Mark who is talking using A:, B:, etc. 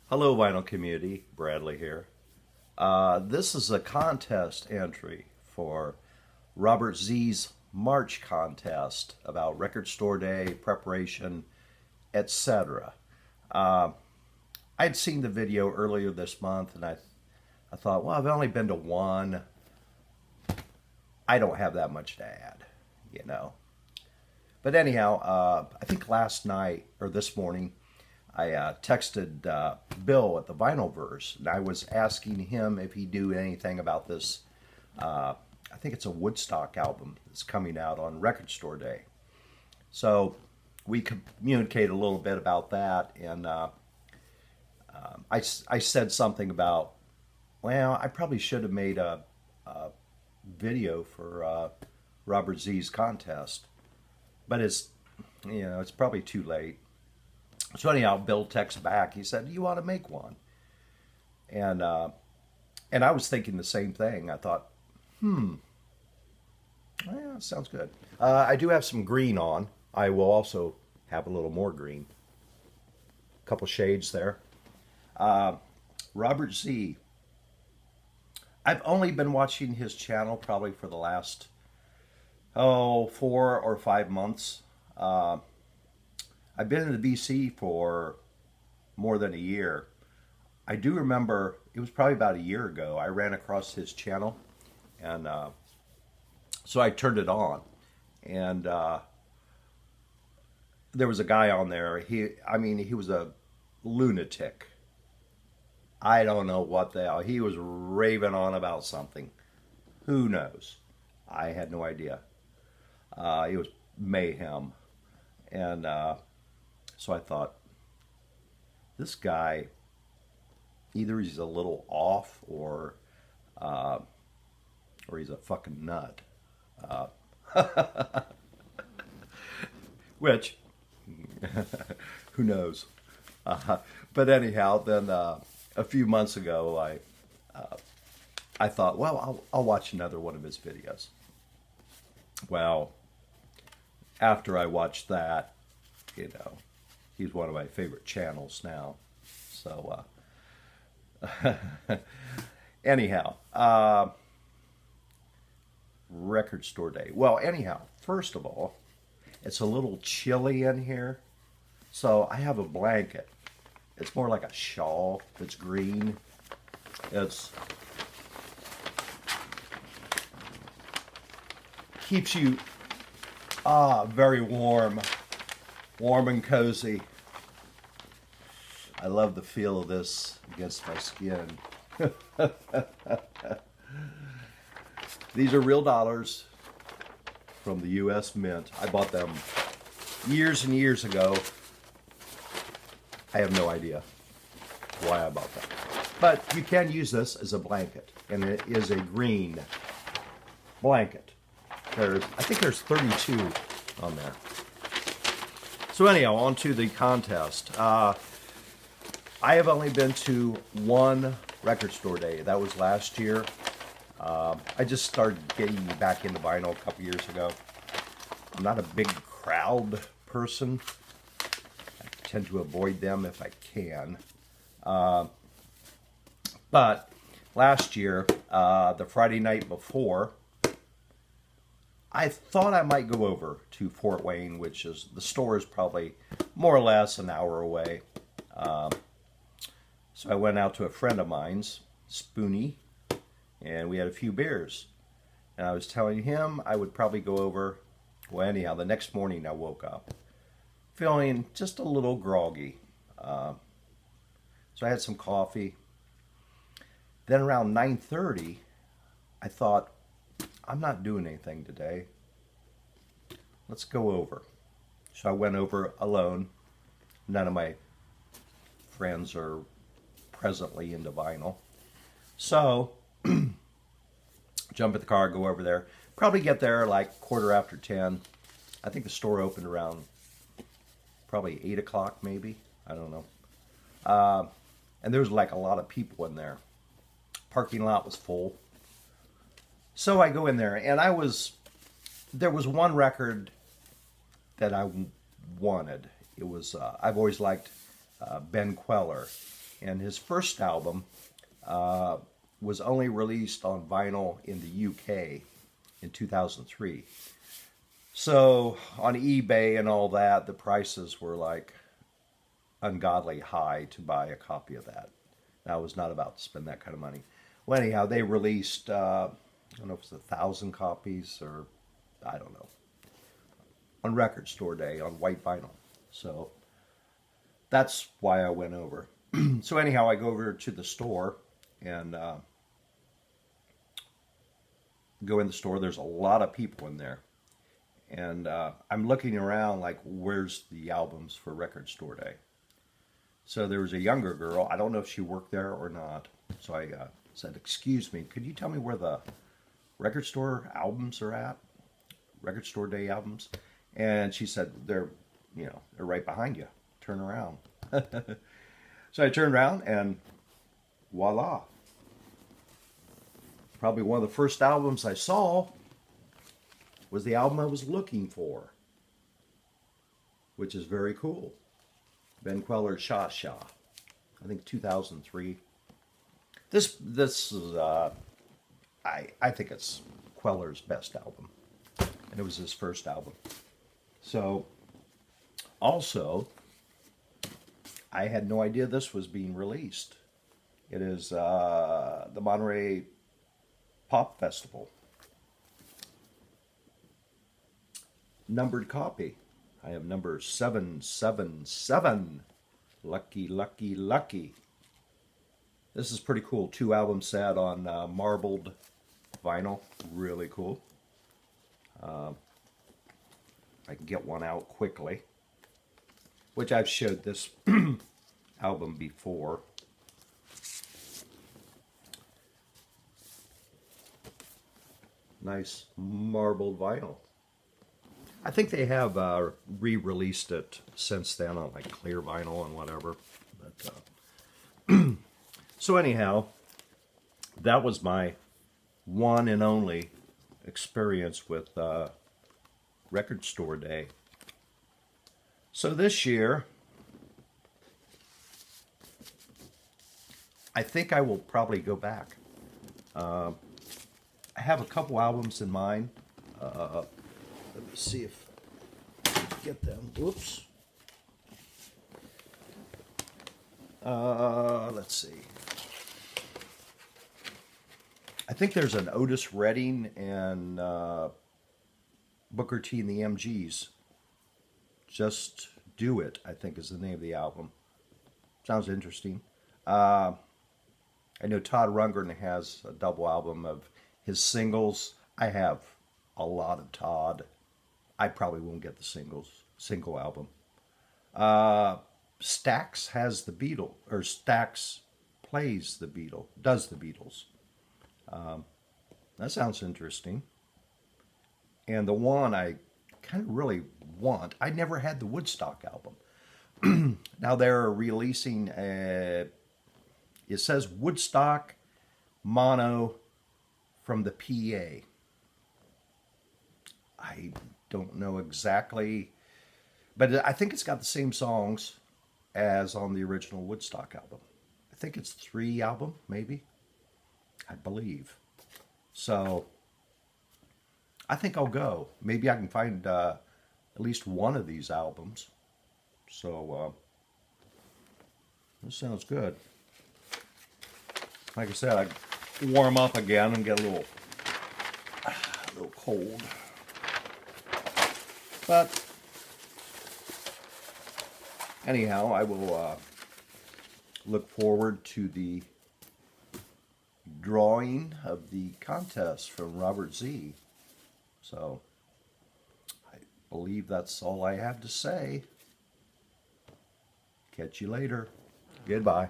A: Hello, vinyl community. Bradley here. This is a contest entry for Robert Z's March contest about Record Store Day, preparation, etc. I'd seen the video earlier this month and I thought, well, I've only been to one. I don't have that much to add, you know. But anyhow, I think last night or this morning, I texted Bill at the Vinylverse, and I was asking him if he knew anything about this. I think it's a Woodstock album that's coming out on Record Store Day. So we communicated a little bit about that, and I said something about, well, I probably should have made a video for Robert Z's contest, but it's probably too late. So anyhow, Bill texts back. He said, "Do you want to make one?" And I was thinking the same thing. I thought, yeah, sounds good. I do have some green on. I will also have a little more green. A couple shades there. Robert Z. I've only been watching his channel probably for the last 4 or 5 months. I've been in the BC for more than a year. I do remember, it was probably about a year ago, I ran across his channel, and so I turned it on, and there was a guy on there. He was a lunatic. I don't know what the hell. He was raving on about something. Who knows? I had no idea. It was mayhem, and so I thought, this guy, either he's a little off or he's a fucking nut. Which, who knows? But anyhow, then a few months ago, I thought, well, I'll watch another one of his videos. Well, after I watched that, he's one of my favorite channels now. So, anyhow, Record Store Day. Well, anyhow, first of all, it's a little chilly in here. So I have a blanket. It's more like a shawl. It's green. It's keeps you very warm. Warm and cozy. I love the feel of this against my skin. These are real dollars from the U.S. Mint. I bought them years and years ago. I have no idea why I bought them. But you can use this as a blanket, and it is a green blanket. I think there's 32 on there. So anyhow, on to the contest. I have only been to one Record Store Day. That was last year. I just started getting back into vinyl a couple years ago. I'm not a big crowd person. I tend to avoid them if I can. But last year, the Friday night before, I thought I might go over to Fort Wayne, which is, the store is probably more or less an hour away. So I went out to a friend of mine's, Spoonie, and we had a few beers. And I was telling him I would probably go over. Well, anyhow, the next morning I woke up feeling just a little groggy. So I had some coffee. Then around 9:30, I thought, I'm not doing anything today. Let's go over. So I went over alone. None of my friends are presently into vinyl. So, jump in the car, go over there. Probably get there like 10:15. I think the store opened around probably 8 o'clock maybe. I don't know. And there was like a lot of people in there. Parking lot was full. So I go in there, and there was one record that I wanted. It was, I've always liked Ben Queller, and his first album was only released on vinyl in the UK in 2003. So on eBay and all that, the prices were like ungodly high to buy a copy of that. I was not about to spend that kind of money. Well, anyhow, they released, I don't know if it's 1,000 copies or I don't know, on Record Store Day on white vinyl. So that's why I went over. So anyhow, I go over to the store and go in the store. There's a lot of people in there. And I'm looking around like, where's the albums for Record Store Day? So there was a younger girl. I don't know if she worked there or not. So I said, excuse me, could you tell me where the record store albums are at? Record Store Day albums? And she said, they're right behind you. Turn around. So I turned around and voila. Probably one of the first albums I saw was the album I was looking for, which is very cool. Ben Queller's Sha Sha, I think 2003. This is I think it's Queller's best album, and it was his first album. So also, I had no idea this was being released. It is the Monterey Pop Festival. Numbered copy. I have number 777. Lucky, lucky, lucky. This is pretty cool. 2 album set on marbled vinyl. Really cool. I can get one out quickly, which I've showed this album before. Nice marbled vinyl. I think they have re-released it since then on like clear vinyl and whatever. But, so anyhow, that was my one and only experience with Record Store Day. So this year, I think I will probably go back. I have a couple albums in mind. Let me see if I can get them. Whoops. Let's see. I think there's an Otis Redding and Booker T and the MGs. Just Do It, I think is the name of the album. Sounds interesting. I know Todd Rundgren has a double album of his singles. I have a lot of Todd. I probably won't get the single album. Stax has the Beatles, or Stax plays the Beatles, does the Beatles. That sounds interesting. And the one I kind of really want, I never had the Woodstock album. Now they're releasing it says Woodstock Mono from the PA. I don't know exactly, but I think it's got the same songs as on the original Woodstock album. I think it's 3 album, maybe, I believe. So I think I'll go. Maybe I can find at least one of these albums. So this sounds good. Like I said, I warm up again and get a little cold. But anyhow, I will look forward to the drawing of the contest from Robert Z. So I believe that's all I have to say. Catch you later. Goodbye.